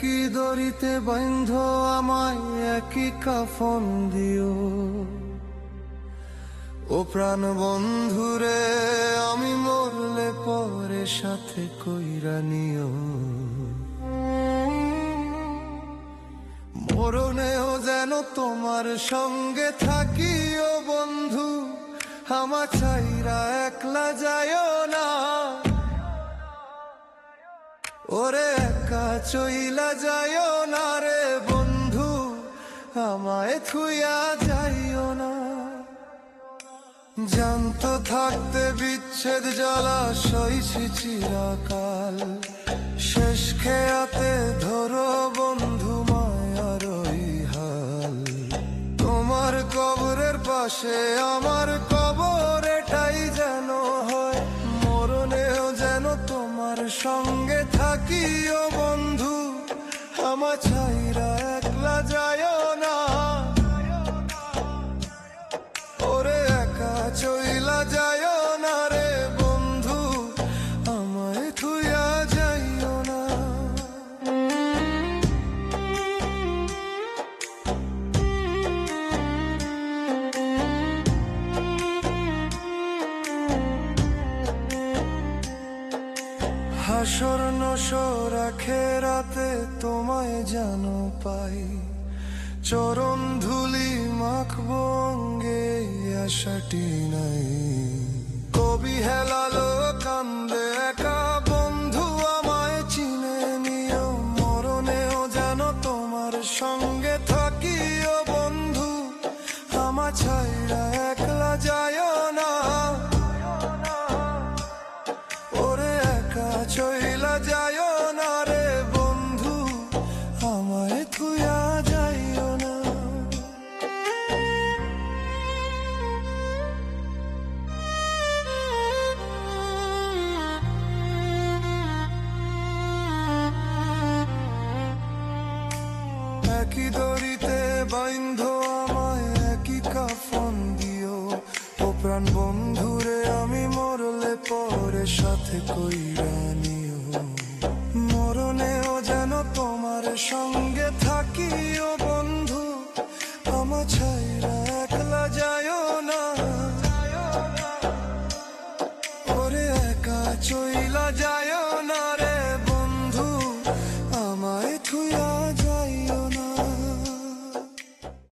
একই দড়িতে বন্ধ আমায় একই কাফন দিও। ও প্রাণ বন্ধুরে আমি মরলে পরে সাথে কইরা নিও। মরণেও যেন তোমার সঙ্গে থাকি ও বন্ধু, আমার চাইরা একলা যাইও না। ওরে একা চইলা যাইও না রে বন্ধু, আমায় থুইয়া যাইও না। জানত থাকতে বিচ্ছেদ জ্বালা সইছি চিরকাল, শেষ খেয়াতে ধরো বন্ধু মায়ার ওই হাল। তোমার কবরের পাশে আমার কবর এটাই যেন হয়, মরণেও যেন তোমার সঙ্গে থাকি ও বন্ধু, আমার ছাইরা একলা যাইও না। ওরে একা চইলা যাইও না রে বন্ধু, আমায় থুইয়া যাইও না। হাসর নসর আখেরাতে তোমায় জানো পাই, চরণ ধুলি মাখবো অঙ্গে আশাটি নাই। কবি হেলালো কান্দে একা বন্ধু, আমায় চিনে নিও। মরণেও যেন তোমার সঙ্গে থাকি ও বন্ধু, আমার ছাইরা একলা যাইও না। ওরে একা চইলা যাইও না রে বন্ধু, আমায় থুইয়া যাইও না। একই দড়িতে বাইন্ধ আমায় একই কাফন দিও। ও প্রাণ বন্ধুরে আমি মরলে পরে সাথে কইরা নিও। মরণেও যেন তোমার সঙ্গে থাকি ও বন্ধু, আমার ছাইরা একলা যাইও না। ওরে একা চই